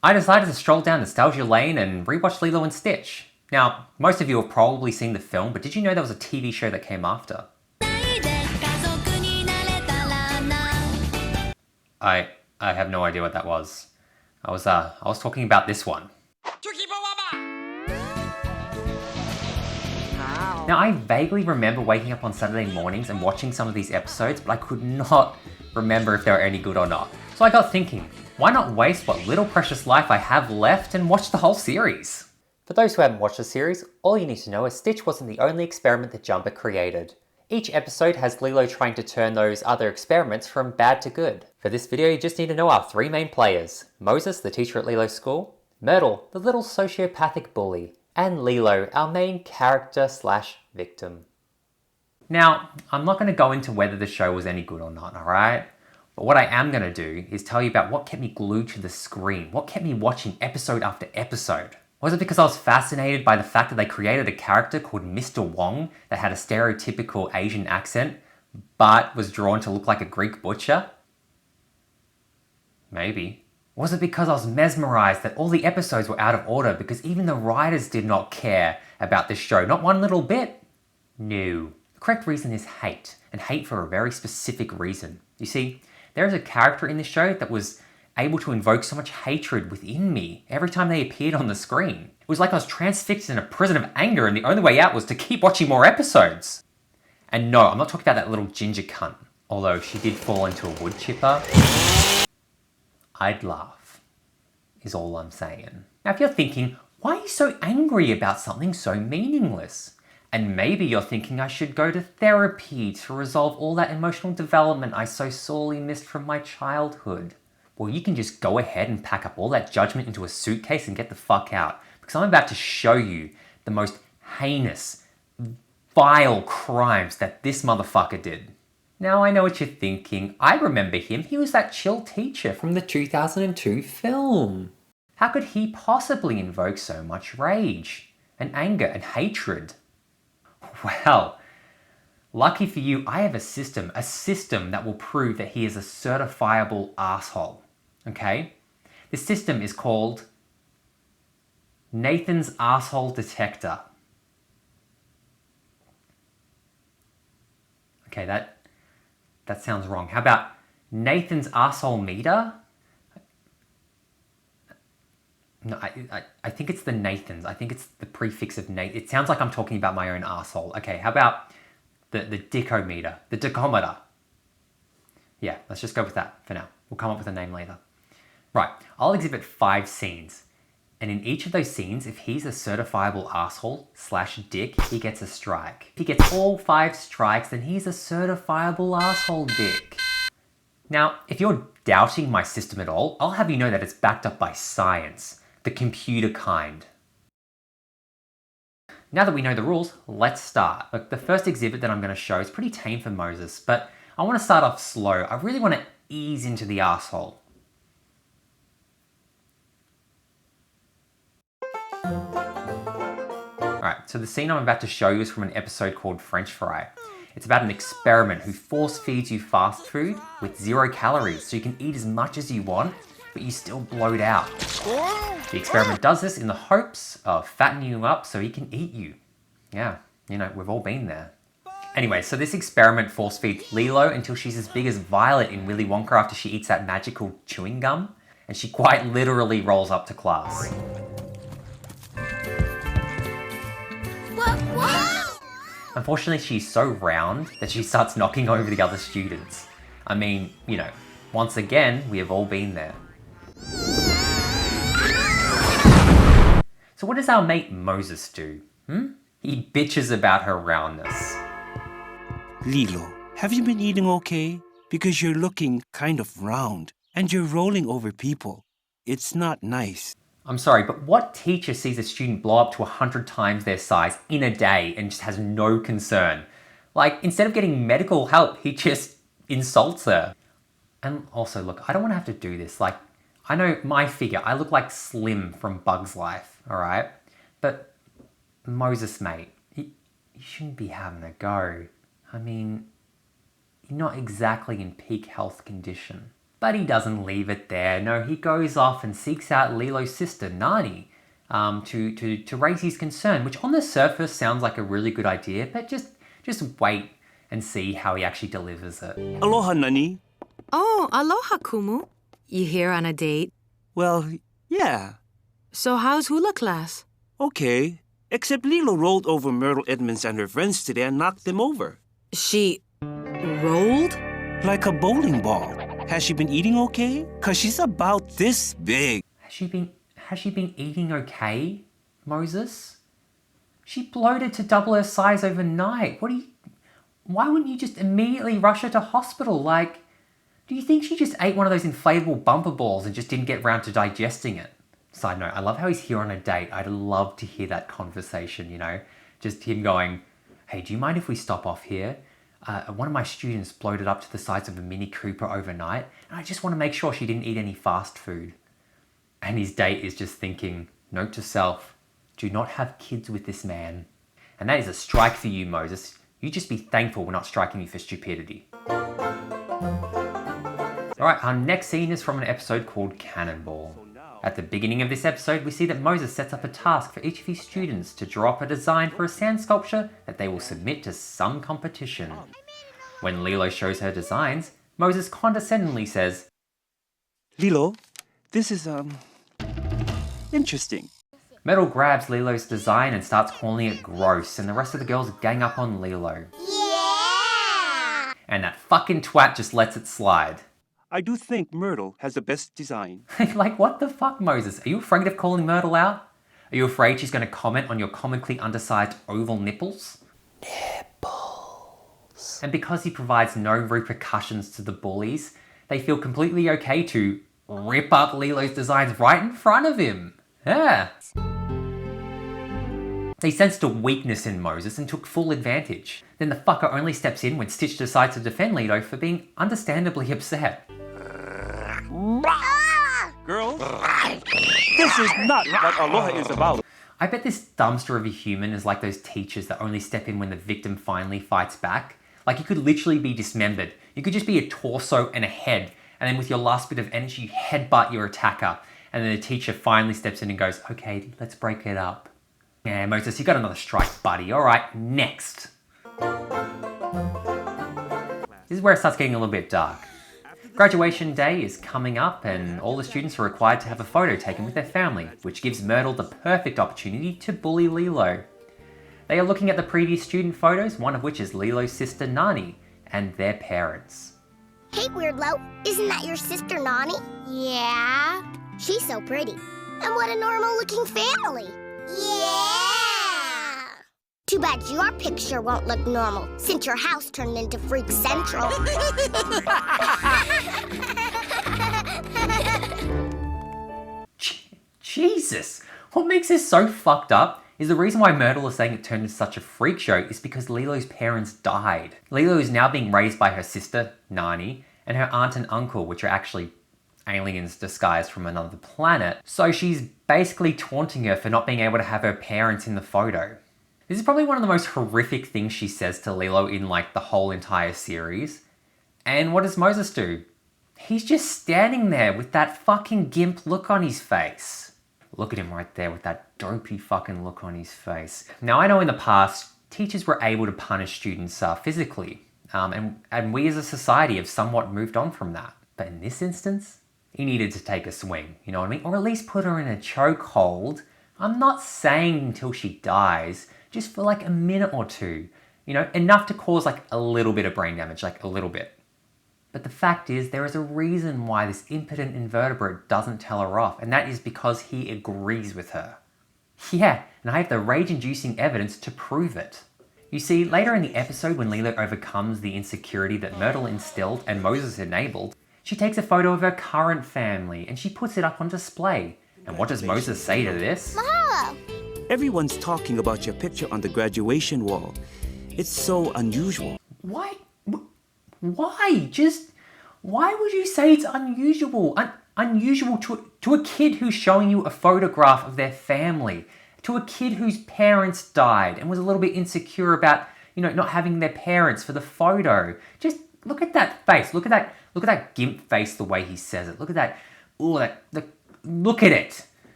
I decided to stroll down nostalgia lane and rewatch Lilo and Stitch. Now, most of you have probably seen the film, but did you know there was a TV show that came after? I I have no idea what that was. I was talking about this one. Now, I vaguely remember waking up on Saturday mornings and watching some of these episodes, but I could not remember if they were any good or not. So I got thinking, why not waste what little precious life I have left and watch the whole series? For those who haven't watched the series, all you need to know is Stitch wasn't the only experiment that Jumper created. Each episode has Lilo trying to turn those other experiments from bad to good. For this video, you just need to know our three main players: Moses, the teacher at Lilo's school; Mertle, the little sociopathic bully; and Lilo, our main character / victim. Now, I'm not going to go into whether the show was any good or not, alright? But what I am going to do is tell you about what kept me glued to the screen, what kept me watching episode after episode. Was it because I was fascinated by the fact that they created a character called Mr. Wong that had a stereotypical Asian accent, but was drawn to look like a Greek butcher? Maybe. Was it because I was mesmerized that all the episodes were out of order because even the writers did not care about this show, not one little bit? No. The correct reason is hate, and hate for a very specific reason. You see, there is a character in this show that was able to invoke so much hatred within me every time they appeared on the screen. It was like I was transfixed in a prison of anger and the only way out was to keep watching more episodes. And no, I'm not talking about that little ginger cunt. Although if she did fall into a wood chipper, I'd laugh, is all I'm saying. Now if you're thinking, why are you so angry about something so meaningless? And maybe you're thinking I should go to therapy to resolve all that emotional development I so sorely missed from my childhood. Well, you can just go ahead and pack up all that judgment into a suitcase and get the fuck out. Because I'm about to show you the most heinous, vile crimes that this motherfucker did. Now I know what you're thinking. I remember him. He was that chill teacher from the 2002 film. How could he possibly invoke so much rage and anger and hatred? Well, lucky for you, I have a system that will prove that he is a certifiable asshole. Okay? This system is called Nathan's Asshole Detector. Okay, that sounds wrong. How about Nathan's Asshole Meter? No, I think it's the Nathan's. I think it's the prefix of Nate. It sounds like I'm talking about my own asshole. Okay, how about the Dickometer? The Dickometer. Yeah, let's just go with that for now. We'll come up with a name later. Right, I'll exhibit 5 scenes. And in each of those scenes, if he's a certifiable asshole / dick, he gets a strike. If he gets all 5 strikes, then he's a certifiable asshole dick. Now, if you're doubting my system at all, I'll have you know that it's backed up by science, the computer kind. Now that we know the rules, let's start. Look, the first exhibit that I'm going to show is pretty tame for Moses, but I want to start off slow. I really want to ease into the asshole. Alright, so the scene I'm about to show you is from an episode called French Fry. It's about an experiment who force feeds you fast food with 0 calories, so you can eat as much as you want, but you still bloat out. The experiment does this in the hopes of fattening you up so he can eat you. Yeah, you know, we've all been there. Anyway, so this experiment force feeds Lilo until she's as big as Violet in Willy Wonka after she eats that magical chewing gum, and she quite literally rolls up to class. Unfortunately, she's so round that she starts knocking over the other students. I mean, you know, once again, we have all been there. So what does our mate Moses do? He bitches about her roundness. Lilo, have you been eating okay? Because you're looking kind of round and you're rolling over people. It's not nice. I'm sorry, but what teacher sees a student blow up to 100 times their size in a day and just has no concern? Like, instead of getting medical help, he just insults her. And also, look, I don't want to have to do this. Like, I know my figure, I look like Slim from Bug's Life, alright? But Moses, mate, you shouldn't be having a go. I mean, you're not exactly in peak health condition. But he doesn't leave it there. No, he goes off and seeks out Lilo's sister, Nani, to raise his concern, which on the surface sounds like a really good idea, but just wait and see how he actually delivers it. Aloha, Nani. Oh, aloha, Kumu. You here on a date? Well, yeah. So how's hula class? Okay. Except Lilo rolled over Myrtle Edmonds and her friends today and knocked them over. She rolled? Like a bowling ball. Has she been eating okay? 'Cause she's about this big. Has she been eating okay, Moses? She bloated to double her size overnight. Why wouldn't you just immediately rush her to hospital? Like, do you think she just ate one of those inflatable bumper balls and just didn't get round to digesting it? Side note, I love how he's here on a date. I'd love to hear that conversation, Just him going, hey, do you mind if we stop off here? One of my students bloated up to the size of a Mini Cooper overnight, and I just want to make sure she didn't eat any fast food. And his date is just thinking, note to self, do not have kids with this man. And that is a strike for you, Moses. You just be thankful we're not striking you for stupidity. Alright, our next scene is from an episode called Cannonball. At the beginning of this episode, we see that Moses sets up a task for each of his students to draw up a design for a sand sculpture that they will submit to some competition. When Lilo shows her designs, Moses condescendingly says, Lilo, this is, interesting. Mertle grabs Lilo's design and starts calling it gross, and the rest of the girls gang up on Lilo. Yeah! And that fucking twat just lets it slide. I do think Myrtle has the best design. Like, what the fuck, Moses? Are you afraid of calling Mertle out? Are you afraid she's going to comment on your comically undersized oval nipples? Nipples. And because he provides no repercussions to the bullies, they feel completely okay to rip up Lilo's designs right in front of him. Yeah. They sensed a weakness in Moses and took full advantage. Then the fucker only steps in when Stitch decides to defend Lilo for being understandably upset. Girls, this is not what Aloha is about. I bet this dumpster of a human is like those teachers that only step in when the victim finally fights back. Like, you could literally be dismembered. You could just be a torso and a head, and then with your last bit of energy, you headbutt your attacker. And then the teacher finally steps in and goes, okay, let's break it up. Yeah, Moses, you got another strike, buddy. All right, next. This is where it starts getting a little bit dark. Graduation day is coming up and all the students are required to have a photo taken with their family, which gives Mertle the perfect opportunity to bully Lilo. They are looking at the previous student photos, one of which is Lilo's sister Nani and their parents. Hey, Weirdlo, isn't that your sister Nani? Yeah. She's so pretty. And what a normal-looking family. Yeah! Too bad your picture won't look normal, since your house turned into Freak Central. Jesus! What makes this so fucked up is the reason why Mertle is saying it turned into such a freak show is because Lilo's parents died. Lilo is now being raised by her sister, Nani, and her aunt and uncle, which are actually aliens disguised from another planet. So she's basically taunting her for not being able to have her parents in the photo. This is probably one of the most horrific things she says to Lilo in like the whole entire series. And what does Moses do? He's just standing there with that fucking gimp look on his face. Look at him right there with that dopey fucking look on his face. Now I know in the past, teachers were able to punish students physically. And we as a society have somewhat moved on from that. But in this instance, he needed to take a swing, you know what I mean? Or at least put her in a chokehold. I'm not saying until she dies, just for like a minute or two. You know, enough to cause like a little bit of brain damage, like a little bit. But the fact is, there is a reason why this impotent invertebrate doesn't tell her off, and that is because he agrees with her. Yeah, and I have the rage-inducing evidence to prove it. You see, later in the episode when Lilo overcomes the insecurity that Mertle instilled and Moses enabled, she takes a photo of her current family and she puts it up on display. And what does Moses say to this? Mahalo! Everyone's talking about your picture on the graduation wall. It's so unusual. Why? Why? Just, why would you say it's unusual? Unusual to a kid who's showing you a photograph of their family. To a kid whose parents died and was a little bit insecure about, you know, not having their parents for the photo. Just look at that face. Look at Look at that gimp face, the way he says it. Look at that. Ooh, look at it.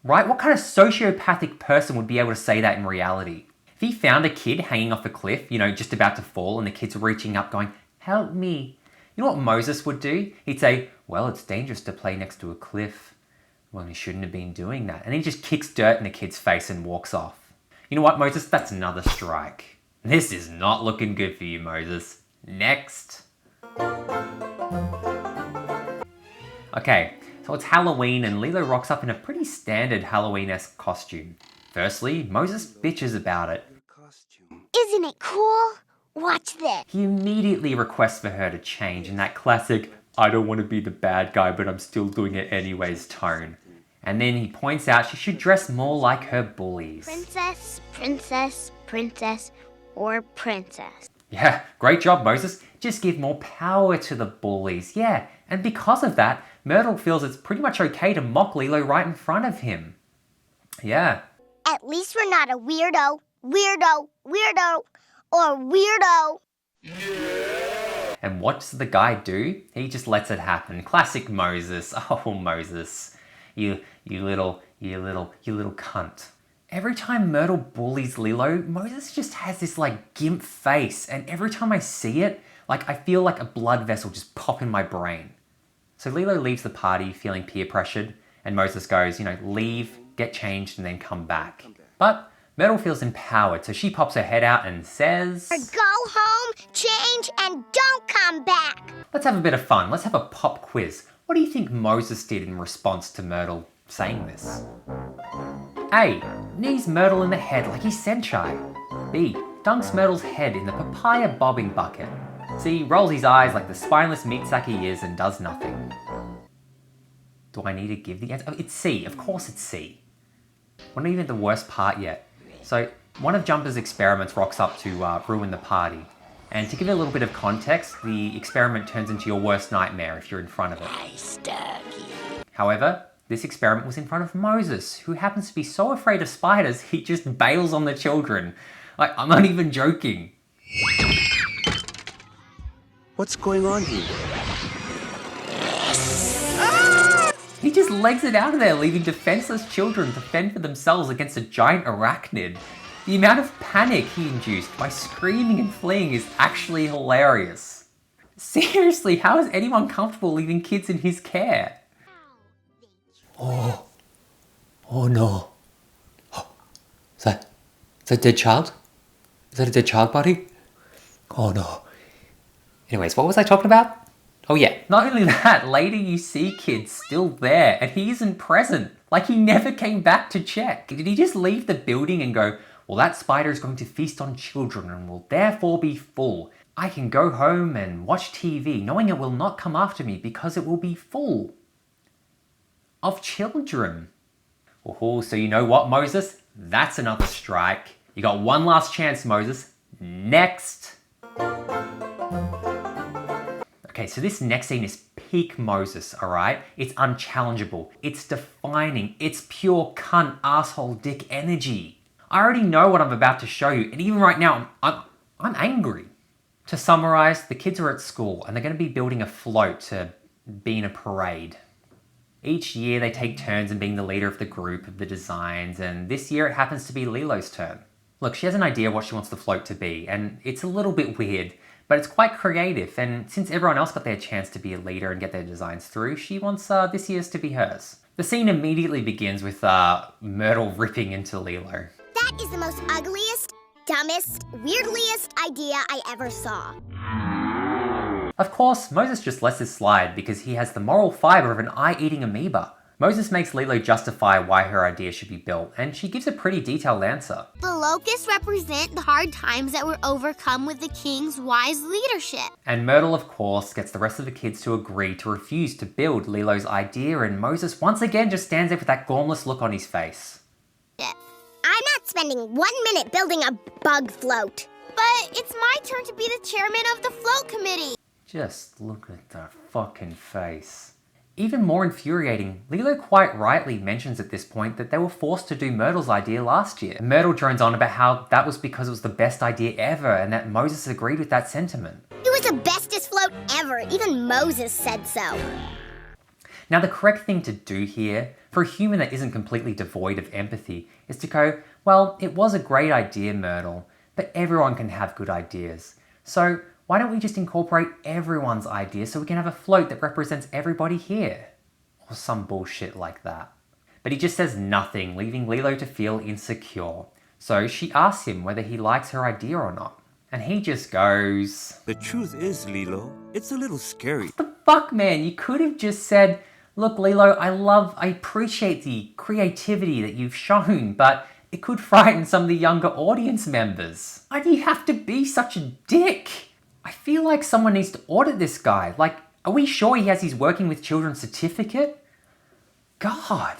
Right? What kind of sociopathic person would be able to say that in reality? If he found a kid hanging off a cliff, just about to fall, and the kid's reaching up going, help me. You know what Moses would do? He'd say, well, it's dangerous to play next to a cliff. Well, he shouldn't have been doing that. And he just kicks dirt in the kid's face and walks off. You know what, Moses? That's another strike. This is not looking good for you, Moses. Next. Okay, so it's Halloween and Lilo rocks up in a pretty standard Halloween-esque costume. Firstly, Moses bitches about it. Isn't it cool? Watch this. He immediately requests for her to change in that classic, I don't want to be the bad guy, but I'm still doing it anyways tone. And then he points out she should dress more like her bullies. Princess, princess, princess, or princess. Yeah, great job, Moses. Just give more power to the bullies. Yeah, and because of that, Mertle feels it's pretty much okay to mock Lilo right in front of him. Yeah. At least we're not a weirdo, or weirdo. And what does the guy do? He just lets it happen. Classic Moses. Oh, Moses. You little cunt. Every time Mertle bullies Lilo, Moses just has this gimp face. And every time I see it, I feel like a blood vessel just pop in my brain. So Lilo leaves the party feeling peer pressured. And Moses goes, leave, get changed, and then come back. But Mertle feels empowered, so she pops her head out and says, Go home, change, and don't come back. Let's have a bit of fun. Let's have a pop quiz. What do you think Moses did in response to Mertle saying this? A. Knees Mertle in the head like he's Senchai. B. Dunks Myrtle's head in the papaya bobbing bucket. C. Rolls his eyes like the spineless meat sack he is and does nothing. Do I need to give the answer? Oh, it's C. Of course it's C. We're not even at the worst part yet. So, one of Jumper's experiments rocks up to ruin the party. And to give it a little bit of context, the experiment turns into your worst nightmare if you're in front of it. I stab you. However, this experiment was in front of Moses, who happens to be so afraid of spiders, he just bails on the children. I'm not even joking. What's going on here? He just legs it out of there, leaving defenseless children to fend for themselves against a giant arachnid. The amount of panic he induced by screaming and fleeing is actually hilarious. Seriously, how is anyone comfortable leaving kids in his care? Oh no. Is that a dead child? Is that a dead child body? Oh no. Anyways, what was I talking about? Oh yeah, not only that, later you see kids still there and he isn't present. He never came back to check. Did he just leave the building and go, well, that spider is going to feast on children and will therefore be full. I can go home and watch TV knowing it will not come after me because it will be full of children. Oh, so you know what, Moses? That's another strike. You got one last chance, Moses. Next. Okay, so this next scene is peak Moses, alright? It's unchallengeable, it's defining, it's pure cunt, asshole, dick energy. I already know what I'm about to show you, and even right now, I'm angry. To summarize, the kids are at school, and they're going to be building a float to be in a parade. Each year they take turns in being the leader of the group, of the designs, and this year it happens to be Lilo's turn. Look, she has an idea what she wants the float to be, and it's a little bit weird, but it's quite creative, and since everyone else got their chance to be a leader and get their designs through, she wants this year's to be hers. The scene immediately begins with Mertle ripping into Lilo. That is the most ugliest, dumbest, weirdliest idea I ever saw. Of course, Moses just lets this slide because he has the moral fiber of an eye-eating amoeba. Moses makes Lilo justify why her idea should be built, and she gives a pretty detailed answer. The locusts represent the hard times that were overcome with the king's wise leadership. And Mertle, of course, gets the rest of the kids to agree to refuse to build Lilo's idea, and Moses once again just stands there with that gormless look on his face. I'm not spending 1 minute building a bug float. But it's my turn to be the chairman of the float committee. Just look at that fucking face. Even more infuriating, Lilo quite rightly mentions at this point that they were forced to do Myrtle's idea last year. Mertle drones on about how that was because it was the best idea ever and that Moses agreed with that sentiment. It was the best fastest float ever. Even Moses said so. Now the correct thing to do here, for a human that isn't completely devoid of empathy, is to go, well, it was a great idea, Mertle, but everyone can have good ideas. So why don't we just incorporate everyone's ideas so we can have a float that represents everybody here? Or some bullshit like that. But he just says nothing, leaving Lilo to feel insecure. So she asks him whether he likes her idea or not. And he just goes, The truth is, Lilo, it's a little scary. "What the fuck, man? You could have just said, look, Lilo, I appreciate the creativity that you've shown, but it could frighten some of the younger audience members. Why do you have to be such a dick? I feel like someone needs to audit this guy. Like, are we sure he has his working with children certificate? God."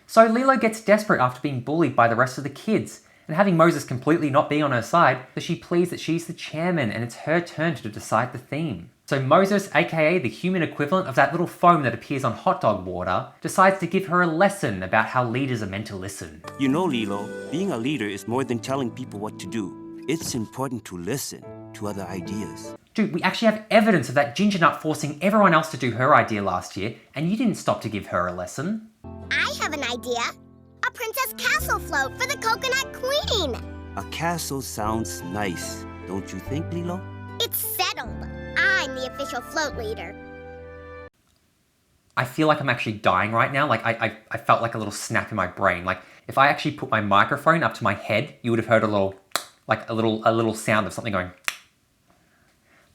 So Lilo gets desperate after being bullied by the rest of the kids, and having Moses completely not be on her side, so she pleads that she's the chairman and it's her turn to decide the theme. So Moses, aka the human equivalent of that little foam that appears on hot dog water, decides to give her a lesson about how leaders are meant to listen. You know, Lilo, being a leader is more than telling people what to do. It's important to listen to other ideas. Dude, we actually have evidence of that ginger nut forcing everyone else to do her idea last year, and you didn't stop to give her a lesson. I have an idea. A princess castle float for the coconut queen. A castle sounds nice, don't you think, Lilo? It's settled. I'm the official float leader. I feel like I'm actually dying right now. Like, I felt like a little snap in my brain. Like, if I actually put my microphone up to my head, you would have heard a little sound of something going.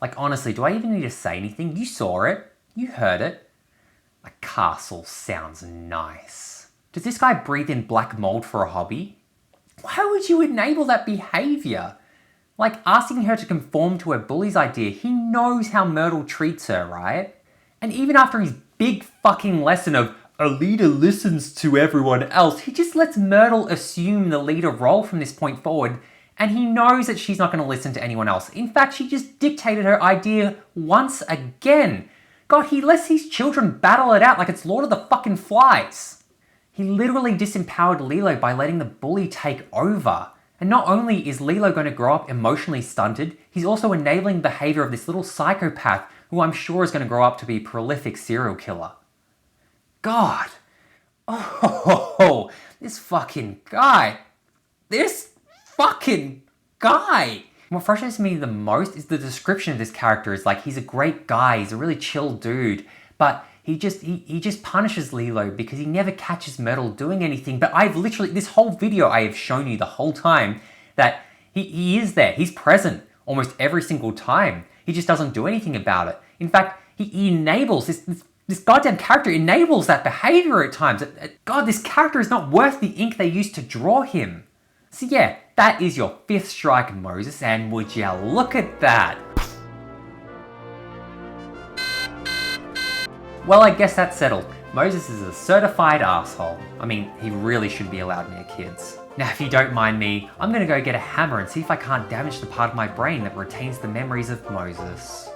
Like, honestly, do I even need to say anything? You saw it. You heard it. A castle sounds nice. Does this guy breathe in black mold for a hobby? Why would you enable that behavior? Like, asking her to conform to her bully's idea, he knows how Mertle treats her, right? And even after his big fucking lesson of a leader listens to everyone else, he just lets Mertle assume the leader role from this point forward, and he knows that she's not going to listen to anyone else. In fact, she just dictated her idea once again. God, he lets his children battle it out like it's Lord of the fucking Flies. He literally disempowered Lilo by letting the bully take over. And not only is Lilo going to grow up emotionally stunted, he's also enabling the behavior of this little psychopath who I'm sure is going to grow up to be a prolific serial killer. God. Oh, this fucking guy. What frustrates me the most is the description of this character is like, he's a great guy, he's a really chill dude, but he just punishes Lilo because he never catches Mertle doing anything. But I've literally, this whole video I have shown you the whole time that he is there, he's present almost every single time. He just doesn't do anything about it. In fact, he enables, this goddamn character enables that behavior at times. God, this character is not worth the ink they used to draw him. So yeah, that is your fifth strike, Moses, and would ya look at that? Well, I guess that's settled. Moses is a certified asshole. I mean, he really shouldn't be allowed near kids. Now, if you don't mind me, I'm gonna go get a hammer and see if I can't damage the part of my brain that retains the memories of Moses.